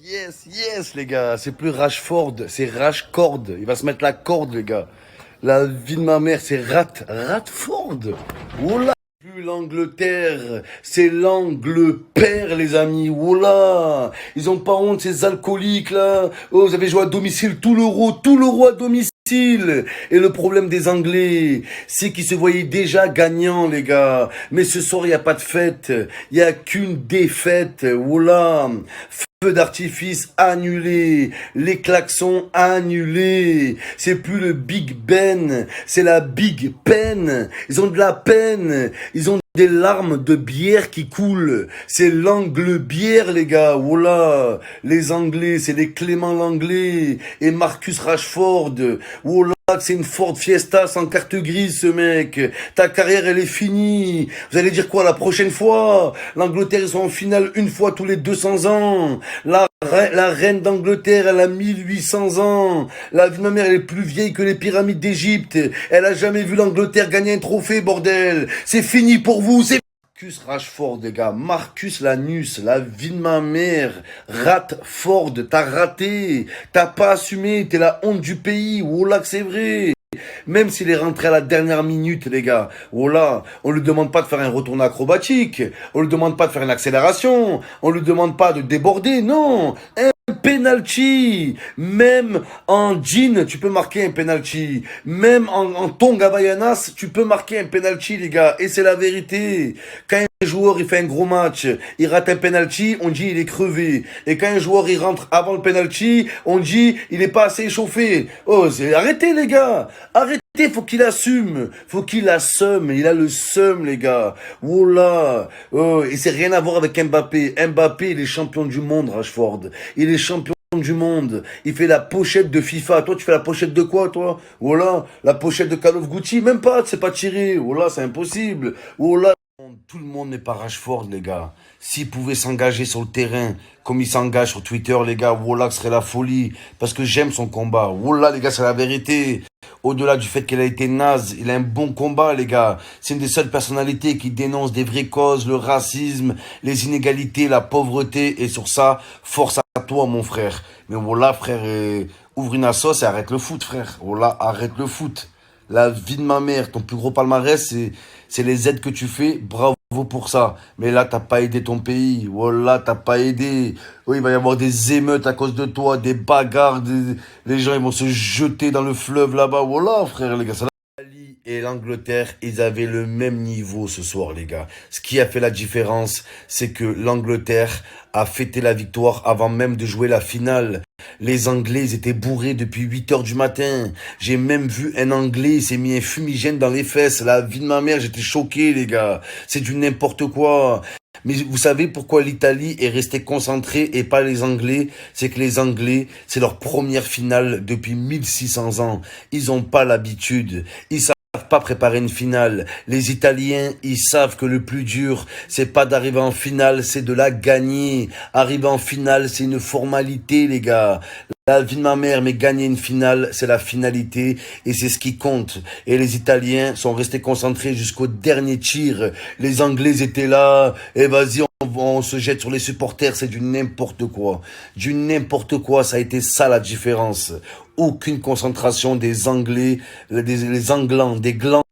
Yes, les gars. C'est plus Rashford, c'est Rashcord. Il va se mettre la corde, les gars. La vie de ma mère, c'est Ratford. Oula. Plus l'Angleterre, c'est l'Angleterre, les amis. Oula. Ils ont pas honte, ces alcooliques, là. Oh, vous avez joué à domicile tout l'euro à domicile. Et le problème des Anglais, c'est qu'ils se voyaient déjà gagnants, les gars. Mais ce soir, il n'y a pas de fête. Il n'y a qu'une défaite. Oula. Feu d'artifice annulé, les klaxons annulés. C'est plus le Big Ben, c'est la Big Pen. Ils ont de la peine, ils ont des larmes de bière qui coulent. C'est l'Anglebière, les gars. Voilà, les Anglais, c'est les Clément Langlais et Marcus Rashford. Voilà. C'est une Ford Fiesta sans carte grise, ce mec. Ta carrière, elle est finie. Vous allez dire quoi la prochaine fois? L'Angleterre, ils sont en finale une fois tous les 200 ans. La reine d'Angleterre, elle a 1800 ans. La vie de ma mère, elle est plus vieille que les pyramides d'Égypte. Elle a jamais vu l'Angleterre gagner un trophée, bordel. C'est fini pour vous, c'est Marcus Rashford, les gars. Marcus Lanus, la vie de ma mère. Ratford, t'as raté. T'as pas assumé. T'es la honte du pays. Oh là que c'est vrai. Même s'il est rentré à la dernière minute, les gars. Oh là, on lui demande pas de faire un retour acrobatique. On lui demande pas de faire une accélération. On lui demande pas de déborder. Non. Penalty, même en jean, tu peux marquer un penalty. Même en tongs havaianas, tu peux marquer un penalty, les gars. Et c'est la vérité. Quand un joueur il fait un gros match, il rate un penalty, on dit il est crevé. Et quand un joueur il rentre avant le penalty, on dit il est pas assez échauffé. Oh, arrêtez, les gars. Arrêtez. Faut qu'il assume, faut qu'il assume, il a le seum, les gars. Oula, oh, et c'est rien à voir avec Mbappé. Mbappé, il est champion du monde, Rashford. Il est champion du monde. Il fait la pochette de FIFA. Toi, tu fais la pochette de quoi, toi? Voilà, la pochette de Call of Duty, même pas, c'est pas tiré. Voilà, c'est impossible. Voilà. Tout le monde n'est pas Rashford, les gars. S'il pouvait s'engager sur le terrain, comme il s'engage sur Twitter, les gars, voilà, ce serait la folie. Parce que j'aime son combat. Voilà, les gars, c'est la vérité. Au-delà du fait qu'il a été naze, il a un bon combat, les gars. C'est une des seules personnalités qui dénonce des vraies causes, le racisme, les inégalités, la pauvreté. Et sur ça, force à toi, mon frère. Mais voilà, frère, ouvre une sauce et arrête le foot, frère. Voilà, arrête le foot. La vie de ma mère, ton plus gros palmarès, c'est les aides que tu fais. Bravo pour ça. Mais là, t'as pas aidé ton pays. Voilà, t'as pas aidé. Oui, il va y avoir des émeutes à cause de toi, des bagarres, les gens, ils vont se jeter dans le fleuve là-bas. Voilà, frère, les gars. L'Italie et l'Angleterre, ils avaient le même niveau ce soir, les gars. Ce qui a fait la différence, c'est que l'Angleterre a fêté la victoire avant même de jouer la finale. Les Anglais étaient bourrés depuis 8 heures du matin. J'ai même vu un Anglais, il s'est mis un fumigène dans les fesses. La vie de ma mère, j'étais choqué, les gars. C'est du n'importe quoi. Mais vous savez pourquoi l'Italie est restée concentrée et pas les Anglais? C'est que les Anglais, c'est leur première finale depuis 1600 ans. Ils ont pas l'habitude. Ils savent pas préparer une finale. Les Italiens, ils savent que le plus dur, c'est pas d'arriver en finale, c'est de la gagner. Arriver en finale, c'est une formalité, les gars. La vie de ma mère, mais gagner une finale, c'est la finalité et c'est ce qui compte. Et les Italiens sont restés concentrés jusqu'au dernier tir. Les Anglais étaient là, et vas-y, on se jette sur les supporters, c'est du n'importe quoi. Du n'importe quoi, ça a été ça la différence. Aucune concentration des Anglais, les Anglans, des glands.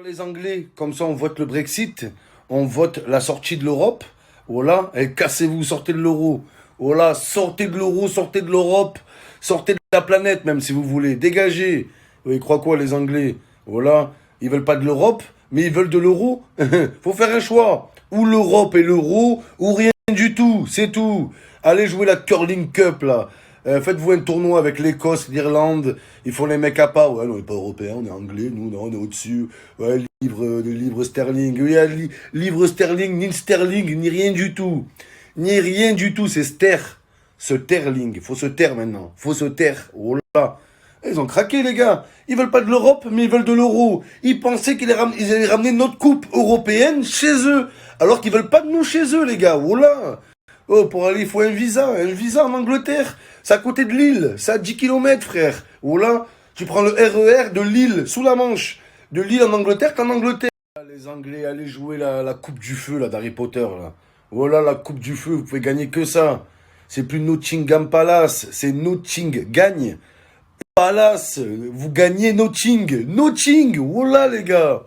Les Anglais, comme ça on vote le Brexit, on vote la sortie de l'Europe. Voilà, et cassez-vous, sortez de l'euro. Voilà, sortez de l'euro, sortez de l'Europe, sortez de la planète même si vous voulez, dégagez. Ils croient quoi les Anglais? Voilà, ils veulent pas de l'Europe, mais ils veulent de l'euro. Faut faire un choix. Ou l'Europe et l'euro, ou rien du tout, c'est tout. Allez jouer la Curling Cup là. Faites-vous un tournoi avec l'Écosse, l'Irlande. Ils font les mecs à part. Ouais, non, on n'est pas européens, on est anglais, nous, non, on est au-dessus. Ouais, livre sterling. Oui, livre sterling, ni sterling, ni rien du tout. Ni rien du tout, c'est ster. Se terling. Faut se taire maintenant. Faut se taire. Oh là. Ils ont craqué, les gars. Ils veulent pas de l'Europe, mais ils veulent de l'euro. Ils pensaient qu'ils allaient ramener notre coupe européenne chez eux. Alors qu'ils veulent pas de nous chez eux, les gars. Oh là. Oh, pour aller, il faut un visa. Un visa en Angleterre. C'est à côté de Lille. C'est à 10 kilomètres, frère. Ou là, tu prends le RER de Lille, sous la Manche. De Lille en Angleterre qu'en Angleterre. Les Anglais, allez jouer la Coupe du Feu, là, d'Harry Potter, là. Voilà, la Coupe du Feu, vous pouvez gagner que ça. C'est plus Nottingham Palace, c'est Notting gagne. Palace, vous gagnez Notting. Notting, voilà, les gars.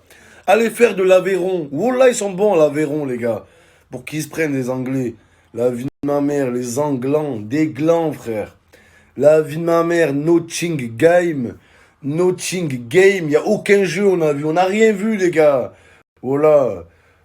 Allez faire de l'Aveyron. Voilà, ils sont bons, l'Aveyron, les gars. Pour qu'ils se prennent, les Anglais. La vie de ma mère, les Anglans, des glands, frère. La vie de ma mère, Notting Game. Notting Game, il n'y a aucun jeu, on a vu. On n'a rien vu, les gars. Voilà,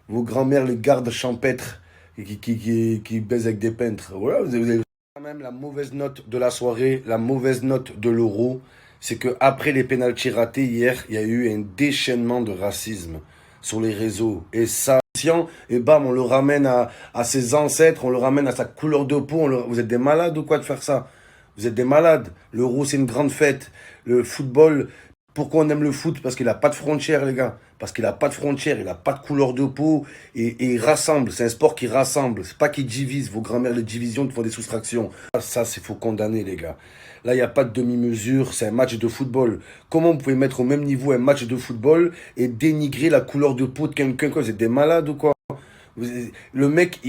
vos grands-mères, les gardes champêtres qui baisent avec des peintres. Voilà, vous avez quand même la mauvaise note de la soirée, la mauvaise note de l'Euro. C'est que après les pénaltys ratés hier, il y a eu un déchaînement de racisme sur les réseaux. Et ça, et bam, on le ramène à ses ancêtres, on le ramène à sa couleur de peau. Vous êtes des malades ou quoi de faire ça? Vous êtes des malades. L'Euro, c'est une grande fête. Le football, pourquoi on aime le foot? Parce qu'il n'a pas de frontières, les gars. Parce qu'il n'a pas de frontières, il n'a pas de couleur de peau. Et il rassemble. C'est un sport qui rassemble. C'est pas qui divise. Vos grands-mères, les divisions, te font des soustractions. Ça, c'est faut condamner, les gars. Là, il n'y a pas de demi-mesure. C'est un match de football. Comment vous pouvez mettre au même niveau un match de football et dénigrer la couleur de peau de quelqu'un? Vous êtes des malades ou quoi? Le mec,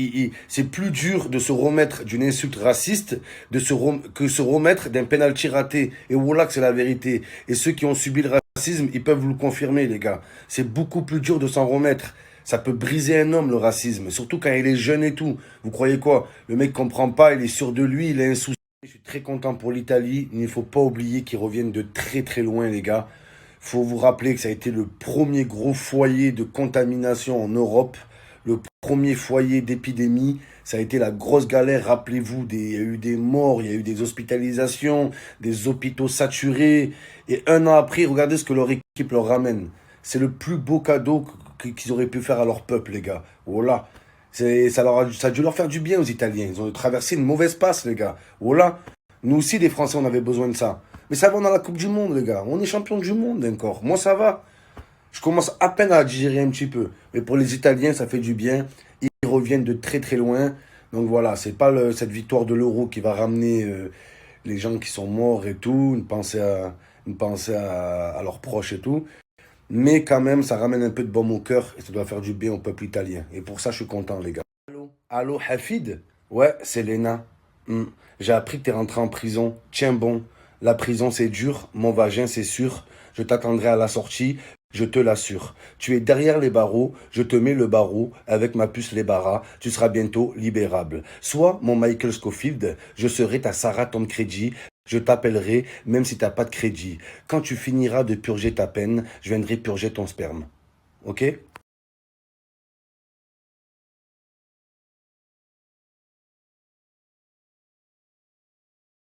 c'est plus dur de se remettre d'une insulte raciste que se remettre d'un penalty raté. Et voilà que c'est la vérité. Et ceux qui ont subi le racisme, ils peuvent vous le confirmer, les gars. C'est beaucoup plus dur de s'en remettre. Ça peut briser un homme, le racisme. Surtout quand il est jeune et tout. Vous croyez quoi? Le mec comprend pas, il est sûr de lui, il est insouciant. Je suis très content pour l'Italie. Il ne faut pas oublier qu'ils reviennent de très très loin, les gars. Faut vous rappeler que ça a été le premier gros foyer de contamination en Europe. Le premier foyer d'épidémie, ça a été la grosse galère. Rappelez-vous, il y a eu des morts, il y a eu des hospitalisations, des hôpitaux saturés. Et un an après, regardez ce que leur équipe leur ramène. C'est le plus beau cadeau qu'ils auraient pu faire à leur peuple, les gars. Voilà. Ça a dû leur faire du bien aux Italiens. Ils ont traversé une mauvaise passe, les gars. Voilà. Nous aussi, les Français, on avait besoin de ça. Mais ça va, on a la Coupe du Monde, les gars. On est champion du monde encore. Moi, ça va. Je commence à peine à digérer un petit peu. Mais pour les Italiens, ça fait du bien. Ils reviennent de très très loin. Donc voilà, c'est pas cette victoire de l'Euro qui va ramener les gens qui sont morts et tout, une pensée à leurs proches et tout. Mais quand même, ça ramène un peu de baume au cœur et ça doit faire du bien au peuple italien. Et pour ça, je suis content, les gars. Allô, allô, Hafid? Ouais, c'est Léna. J'ai appris que t'es rentré en prison. Tiens bon, la prison c'est dur, mon vagin c'est sûr. Je t'attendrai à la sortie, je te l'assure. Tu es derrière les barreaux, je te mets le barreau, avec ma puce les barras, tu seras bientôt libérable. Sois mon Michael Scofield, je serai ta Sarah Tom Crédit, je t'appellerai même si t'as pas de crédit. Quand tu finiras de purger ta peine, je viendrai purger ton sperme. Ok?